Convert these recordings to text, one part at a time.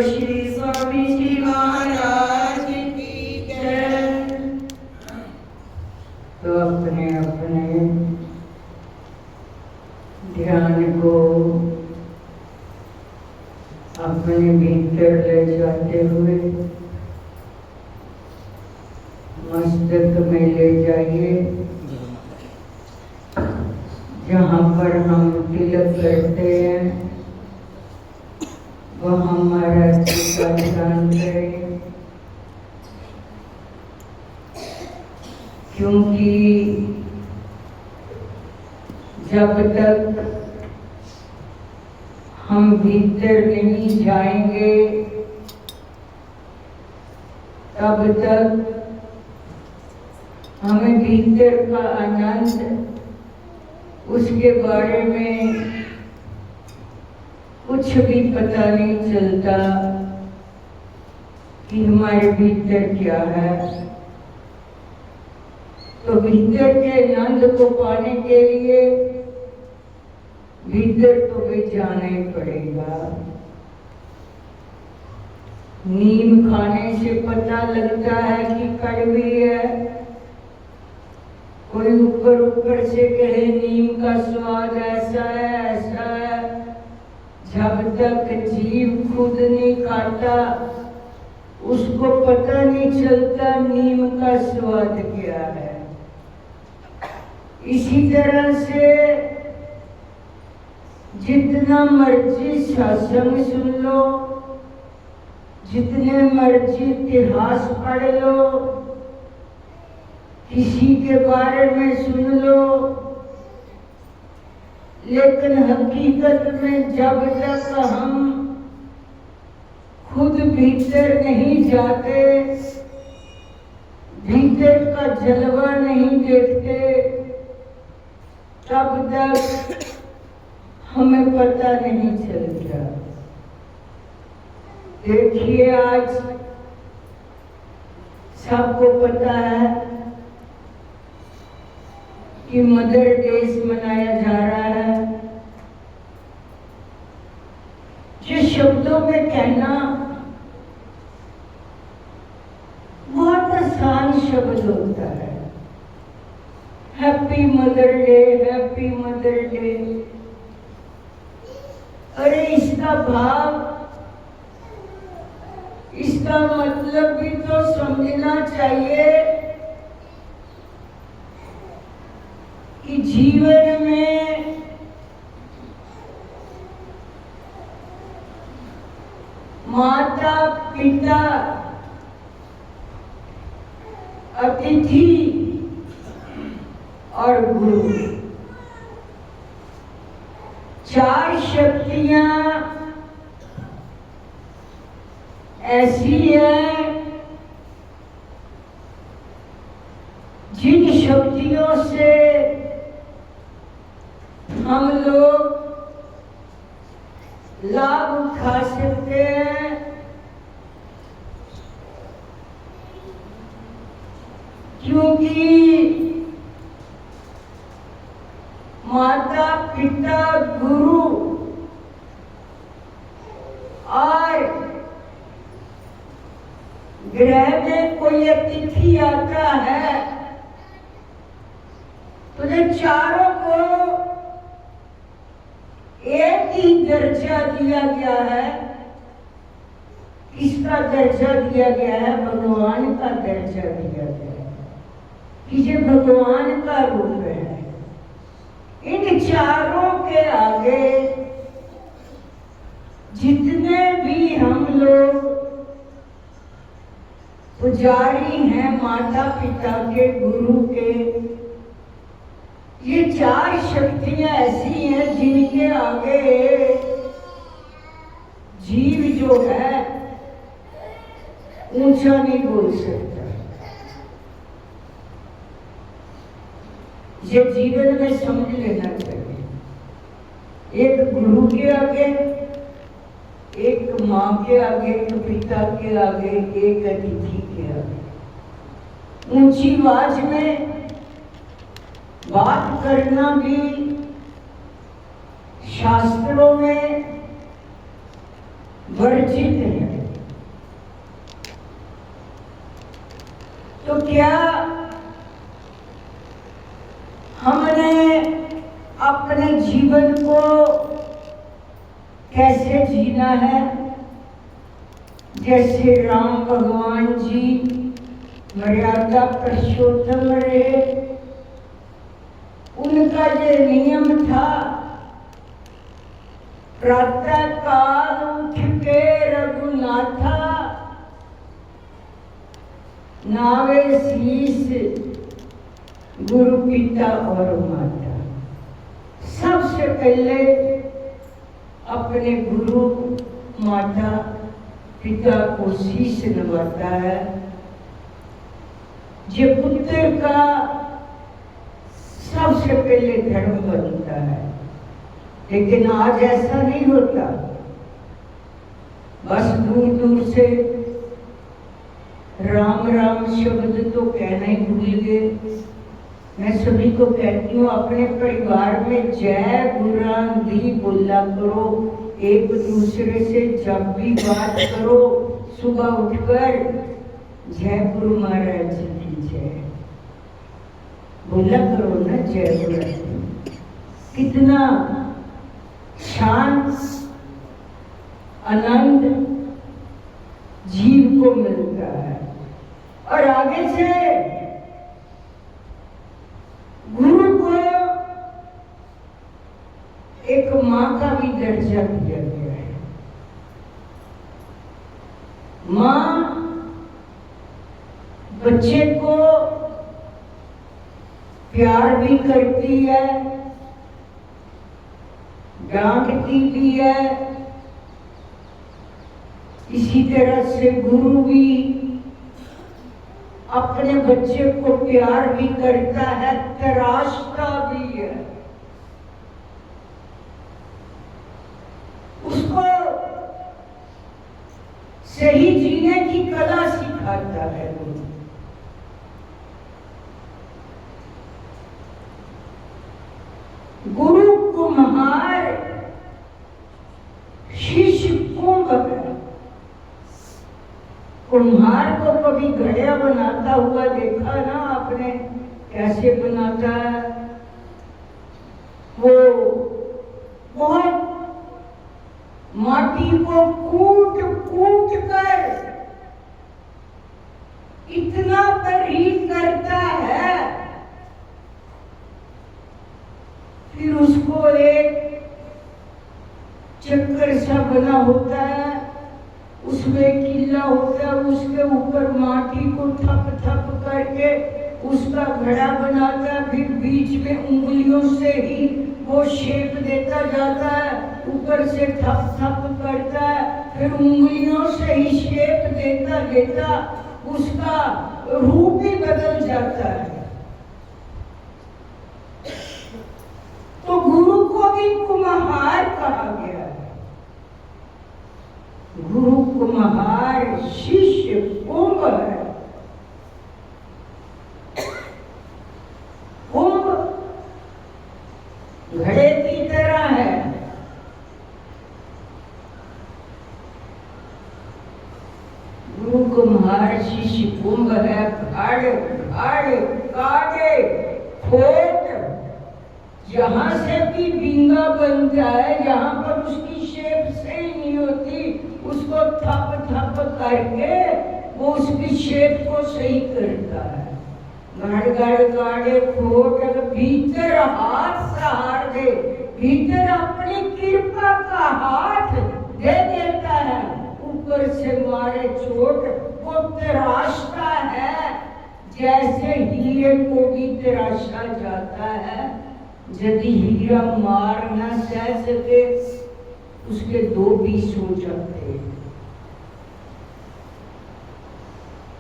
श्री स्वामी जी महाराज की जय। तो अपने अपने ध्यान को अपने भीतर ले जाते हुए मस्तक में ले जाइए, जहाँ पर हम तिलक करते हैं वह हमारा का ध्यान करें, क्योंकि जब तक हम भीतर नहीं जाएंगे तब तक हमें भीतर का आनंद, उसके बारे में कुछ भी पता नहीं चलता कि हमारे भीतर क्या है। तो भीतर के आनंद को पाने के लिए भीतर तो भी जाना ही पड़ेगा। नीम खाने से पता लगता है कि कड़वी है, कोई ऊपर ऊपर से कहे नीम का स्वाद ऐसा है ऐसा है, जब तक जीव खुद नहीं खाता उसको पता नहीं चलता नीम का स्वाद क्या है। इसी तरह से जितना मर्जी सत्संग सुन लो, जितने मर्जी इतिहास पढ़ लो, किसी के बारे में सुन लो, लेकिन हकीकत में जब तक हम खुद भीतर नहीं जाते, भीतर का जलवा नहीं देखते, तब तक हमें पता नहीं चलता। देखिए, आज सबको पता है कि मदर डे मनाया जा रहा है। जो शब्दों में कहना बहुत आसान शब्द होता है, happy mother day, happy mother day. अरे इसका भाव, इसका मतलब भी तो समझना चाहिए कि जीवन में माता पिता, अतिथि और गुरु, चार शक्तियां ऐसी है जिन शक्तियों से हम लोग लाभ उठा सकते हैं। क्योंकि माता पिता गुरु और ग्रह में कोई अतिथि आता है तो ये चारों को एक ही दर्जा दिया गया है। किसका दर्जा दिया गया है? भगवान का दर्जा दिया गया है कि ये भगवान का रूप है। इन चारों के आगे जितने भी हम लोग पुजारी हैं, माता पिता के, गुरु के, ये चार शक्तियां ऐसी हैं जिनके आगे जीव जो है ऊंचा नहीं बोल सकता। ये जीवन में समझ लेना चाहिए। एक गुरु के आगे, एक माँ के आगे, एक पिता के आगे, एक अतिथि के आगे ऊंची आवाज में बात करना भी शास्त्रों में वर्जित है। तो क्या हमने अपने जीवन को कैसे जीना है? जैसे राम भगवान जी मर्यादा पुरुषोत्तम रहे, उनका ये नियम था, प्रातः काल उठ के रघुनाथा नावे शीस गुरु पिता और माता। सबसे पहले अपने गुरु माता पिता को शीश नवाता है। ये पुत्र का सबसे पहले धर्म बनता है। लेकिन आज ऐसा नहीं होता। बस दूर दूर से राम राम शब्द तो कहना ही भूल गए। मैं सभी को कहती हूँ, अपने परिवार में जय गुरांधी बोला करो। एक दूसरे से जब भी बात करो, सुबह उठकर जय गुरु महाराज जी की जय बोला करो ना। जय गुरु कितना शांत आनंद जीव को मिलता है। और आगे से गुरु को एक माँ का भी दर्जा दिया गया है। माँ बच्चे को प्यार भी करती है, डांटती भी है। इसी तरह से गुरु भी अपने बच्चे को प्यार भी करता है, तराशता भी है, उसको सही जीने की कला सिखाता है। गुरु कुम्हार शिष्य कुंभ है। कुम्हार को कभी घड़िया बनाता हुआ देखा ना आपने? कैसे बनाता है वो? बहुत माटी को कूट कूट कर इतना बारीक करता है, फिर उसको एक चक्कर सा बना होता है, उसमें किला होता है, उसके ऊपर माटी को थप थप करके उसका घड़ा बनाता है। फिर बीच में उंगलियों से ही वो शेप देता जाता है, ऊपर से थप थप करता है, फिर उंगलियों से ही शेप देता देता उसका रूप ही बदल जाता है। तो गुरु को भी कुम्हार कहा गया है। गुरु कुम्हार, शिष्य कुंभ है। कुंभ घड़े की तरह है। गुरु कुम्हार, शिष्य कुंभ है। घड़ घड़ काटे खोट, जहां से भी बिंगा बनता है, जहां पर उसकी शेप सही नहीं होती, उसको थप थप करके वो उसकी शेप को सही करता है। घड़ घड़ काटे खोट, भीतर हाथ सहार दे, भीतर अपनी कृपा का हाथ दे देता है, ऊपर से मारे चोट, वो तराशता है जैसे हीरे को भी तराशा जाता है। यदि हीरा मार न सह सके, उसके दो पीस हो जाते हैं।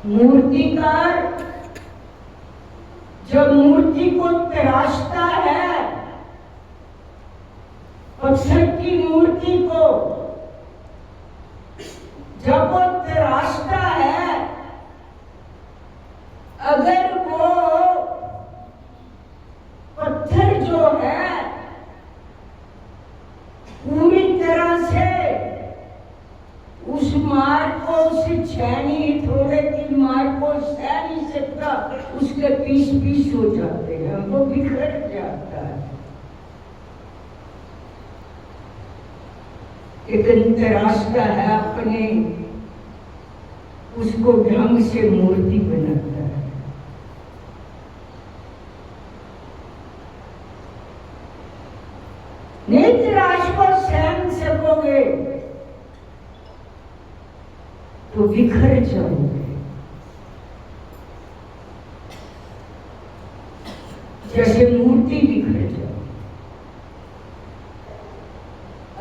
मूर्तिकार जब मूर्ति को तराशता है, पत्थर की मूर्ति को जब वो तराशता है, अगर वो पत्थर जो है पूरी तरह से उस मार को, उस छेनी थोड़े की मार को सह नहीं सकता, उसके पीस पीस हो जाते हैं, वो बिखर जाता है। एक अंतराष्ट्र है अपने, उसको ढंग से मूर्ति बनाता है। नेत्राश को सहन सकोगे तो बिखर जाओगे। जैसे मूर्ति बिखर जाओ।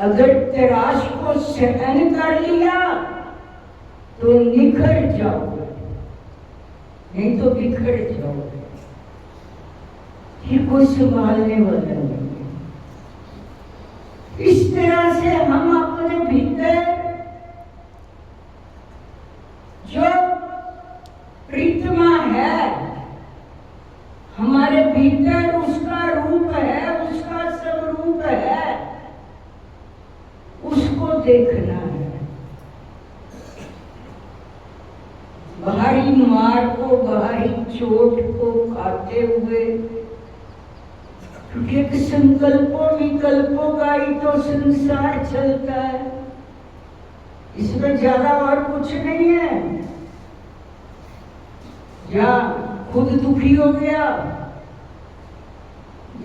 अगर तराश को सहन कर लिया तो निखर जाओगे, नहीं तो बिखर जाओगे। फिर कोई संभालने वाला नहीं। इस तरह से हम अपने भीतर जो प्रीतमा है, हमारे भीतर उसका रूप है, उसका स्वरूप है, उसको देखना है। बाहरी मार को, बाहरी चोट को खाते हुए, क्योंकि एक संकल्पों विकल्पों का ही तो संसार चलता है, इसमें ज्यादा और कुछ नहीं है। या खुद दुखी हो गया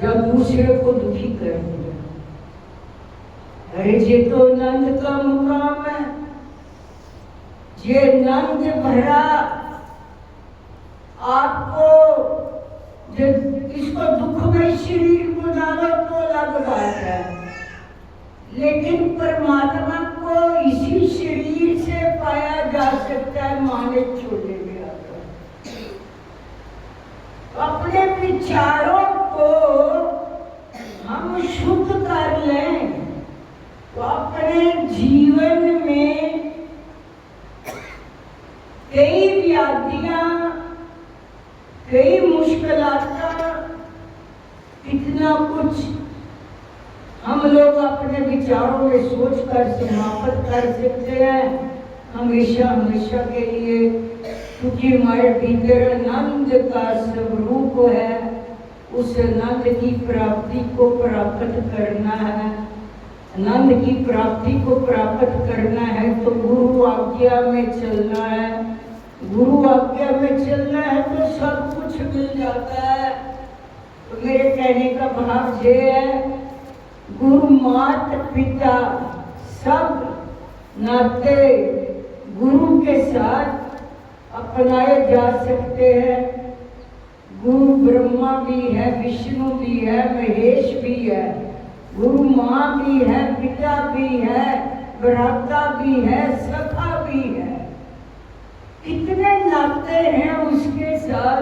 या दूसरे को दुखी कर दिया। अरे ये तो नंद का मुकाम है, ये नंद भरा आपको, इसको दुखमय शरीर को डालो तो अलग बात है, लेकिन परमात्मा को इसी शरीर से पाया जा सकता है। माने छोटे में आकर अपने विचारों को हम शुद्ध कर लें तो अपने जीवन में कई व्याधियां, कई मुश्किलात, कितना कुछ हम लोग अपने विचारों में सोच कर समाप्त कर सकते हैं हमेशा हमेशा के लिए, क्योंकि हमारे भीतर आनंद का स्वरूप है। उस आनंद की प्राप्ति को प्राप्त करना है, आनंद की प्राप्ति को प्राप्त करना है तो गुरु आज्ञा में चलना है। गुरु आज्ञा में चलना है तो सब कुछ मिल जाता है। तो मेरे कहने का भाव ये है, गुरु माता पिता सब नाते गुरु के साथ अपनाए जा सकते हैं। गुरु ब्रह्मा भी है, विष्णु भी है, महेश भी है, गुरु माँ भी है, पिता भी है, भ्राता भी है, सखा भी है। कितने नाते हैं उसके साथ।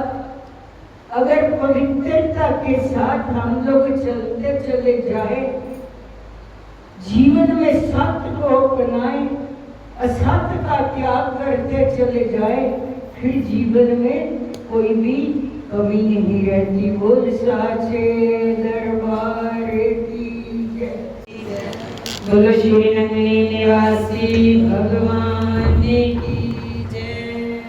अगर पवित्रता के साथ हम लोग चलते चले जाए, जीवन में सत्य को अपनाए, असत्य का त्याग करते चले जाए, फिर जीवन में कोई भी कमी नहीं रहती। बोल साचे दरबार की जय। बोलो श्री नंदिनी निवासी भगवान की जय।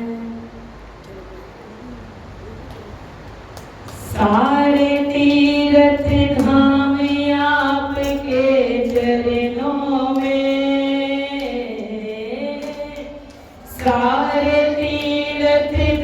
सारे तीर्थ धाम आपके चरणों में, सारे तीर्थ